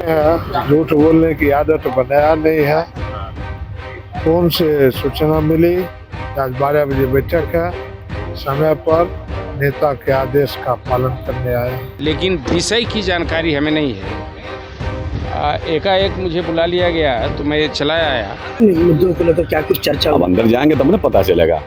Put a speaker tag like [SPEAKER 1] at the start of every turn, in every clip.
[SPEAKER 1] है, झूठ बोलने की आदत बनाया नहीं है। फोन से सूचना मिली कि आज 12 बजे बैठक है, समय पर नेता के आदेश का पालन करने आए।
[SPEAKER 2] लेकिन विषय की जानकारी हमें नहीं है। एकाएक मुझे बुला लिया गया तो मैं चला आया।
[SPEAKER 3] मुद्दों को लेकर क्या कुछ चर्चा?
[SPEAKER 4] अब अंदर जाएंगे तब ना पता चलेगा।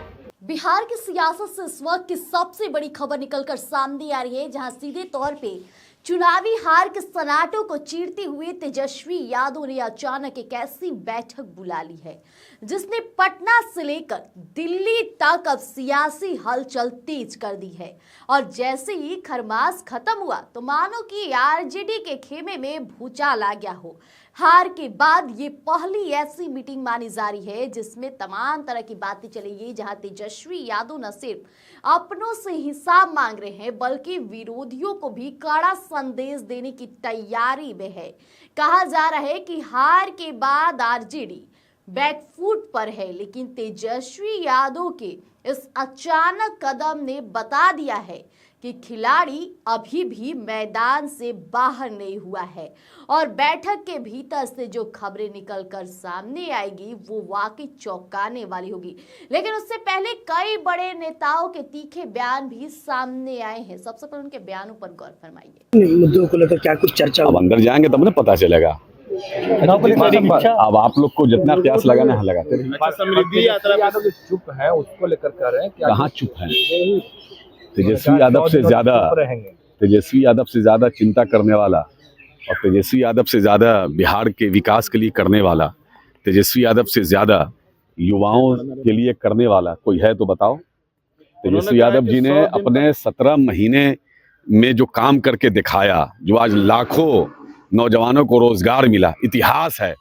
[SPEAKER 5] बिहार की सियासत से इस वक्त की सबसे बड़ी खबर निकलकर सामने आ रही है, जहां सीधे तौर पे चुनावी हार के सन्नाटों को चीरते हुए तेजस्वी यादव ने अचानक एक ऐसी बैठक बुला ली है जिसने पटना से लेकर दिल्ली तक अब सियासी हलचल तेज कर दी है। और जैसे ही खरमास खत्म हुआ तो मानो कि आरजेडी के खेमे में भूचाल आ गया हो। हार के बाद ये पहली ऐसी मीटिंग मानी जा रही है जिसमें तमाम तरह की बातें चलेंगी, जहां तेजस्वी यादव न सिर्फ अपनों से हिसाब मांग रहे हैं बल्कि विरोधियों को भी कड़ा संदेश देने की तैयारी में है। कहा जा रहा है कि हार के बाद आरजेडी बैकफुट पर है, लेकिन तेजस्वी यादव के इस अचानक कदम ने बता दिया है कि खिलाड़ी अभी भी मैदान से बाहर नहीं हुआ है और बैठक के भीतर से जो खबरें निकलकर सामने आएगी वो वाकई चौंकाने वाली होगी। लेकिन उससे पहले कई बड़े नेताओं के तीखे बयान भी सामने आए हैं। सबसे पहले उनके बयानों पर गौर फरमाइए।
[SPEAKER 3] मुद्दों को लेकर क्या कुछ चर्चा?
[SPEAKER 4] अब अंदर जाएंगे तब ना पता चलेगा। अब आप लोग को जितना प्यास लगाना है लगाते रहिए।
[SPEAKER 6] समृद्धि यात्रा पे चुप है, उसको लेकर कर रहे हैं।
[SPEAKER 4] कहाँ चुप है? तेजस्वी यादव से ज्यादा चिंता करने वाला और तेजस्वी यादव से ज्यादा बिहार के विकास के लिए करने वाला, तेजस्वी यादव से ज्यादा युवाओं के लिए करने वाला कोई है तो बताओ। तेजस्वी यादव जी ने अपने 17 महीने में जो काम करके दिखाया, जो आज लाखों नौजवानों को रोजगार मिला, इतिहास है।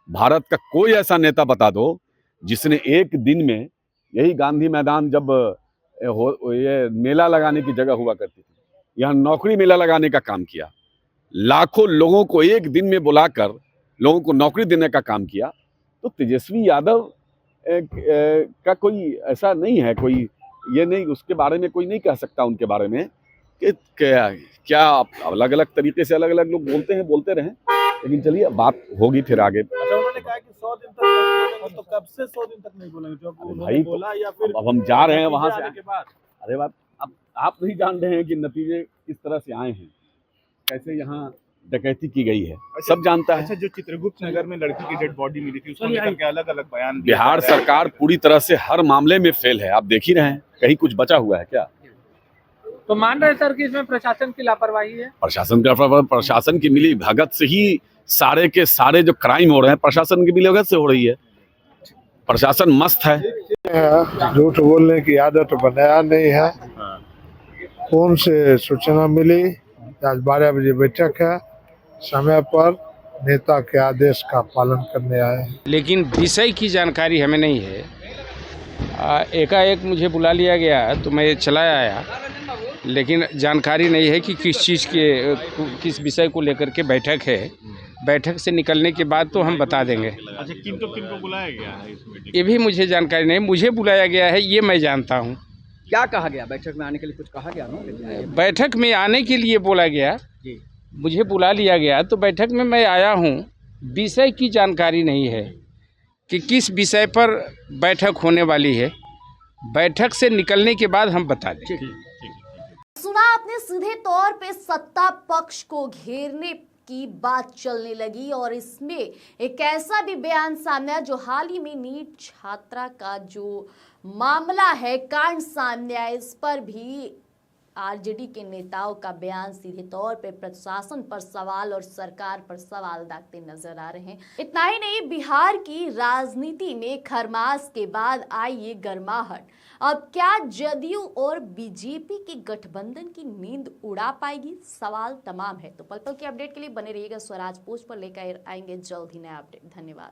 [SPEAKER 4] भारत का कोई ऐसा नेता बता दो जिसने एक दिन में, यही गांधी मैदान जब ये मेला लगाने की जगह हुआ करती थी, यहाँ नौकरी मेला लगाने का काम किया, लाखों लोगों को एक दिन में बुलाकर लोगों को नौकरी देने का काम किया। तो तेजस्वी यादव का कोई ऐसा नहीं है, कोई ये नहीं, उसके बारे में कोई नहीं कह सकता उनके बारे में कि क्या अलग अलग तरीके से अलग अलग लोग बोलते रहें। लेकिन चलिए बात होगी फिर आगे।
[SPEAKER 6] अच्छा, उन्होंने कहा कि 100 दिन तक, तो कब से 100 दिन तक नहीं बोलेंगे? जो
[SPEAKER 4] भाई
[SPEAKER 6] बोला या फिर
[SPEAKER 4] अब हम जा रहे हैं वहां से
[SPEAKER 6] के बाद?
[SPEAKER 4] अरे बात, अब आप नहीं जान रहे हैं कि नतीजे किस तरह से आए हैं, कैसे यहाँ डकैती की गई है। सब जानता है।
[SPEAKER 6] अच्छा, जो चित्रगुप्त नगर में लड़की की डेड बॉडी मिली थी, उसको लेकर के अलग अलग बयान।
[SPEAKER 4] बिहार सरकार पूरी तरह से हर मामले में फेल है, आप देख ही रहे हैं। कहीं कुछ बचा हुआ है क्या?
[SPEAKER 7] तो मान रहे सर कि इसमें प्रशासन की लापरवाही है?
[SPEAKER 4] प्रशासन की मिली भगत से ही सारे के सारे जो क्राइम हो रहे हैं प्रशासन की मिली भगत से हो रही है। प्रशासन मस्त है,
[SPEAKER 1] झूठ बोलने की आदत बनाया नहीं है। फोन से सूचना मिली कि आज 12 बजे बैठक है, समय पर नेता के आदेश का पालन करने आए।
[SPEAKER 2] लेकिन विषय की जानकारी हमें नहीं है। एकाएक मुझे बुला लिया गया तो मैं चला आया, लेकिन जानकारी नहीं है कि किस विषय को लेकर के बैठक है। बैठक से निकलने के बाद तो हम बता देंगे।
[SPEAKER 6] अच्छा, किनको बुलाया गया है इस मीटिंग?
[SPEAKER 2] ये भी मुझे जानकारी नहीं। मुझे बुलाया गया है ये मैं जानता हूँ।
[SPEAKER 7] क्या कहा गया? बैठक में आने के लिए कुछ कहा गया ना?
[SPEAKER 2] बैठक में आने के लिए बोला गया
[SPEAKER 7] जी।
[SPEAKER 2] मुझे बुला लिया गया तो बैठक में मैं आया हूँ। विषय की जानकारी नहीं है कि किस विषय पर बैठक होने वाली है। बैठक से निकलने के बाद हम बता देंगे।
[SPEAKER 5] सुना आपने, सीधे तौर पे सत्ता पक्ष को घेरने की बात चलने लगी और इसमें एक ऐसा भी बयान सामने आया जो हाल ही में नीट छात्रा का जो मामला है, कांड सामने आया, इस पर भी आरजेडी के नेताओं का बयान सीधे तौर पे प्रशासन पर सवाल और सरकार पर सवाल दागते नजर आ रहे हैं। इतना ही नहीं, बिहार की राजनीति में खरमास के बाद आई ये गर्माहट अब क्या जदयू और बीजेपी के गठबंधन की नींद उड़ा पाएगी? सवाल तमाम है। तो पल पल के अपडेट के लिए बने रहिएगा स्वराज पोस्ट पर, लेकर आएंगे जल्द ही नया अपडेट। धन्यवाद।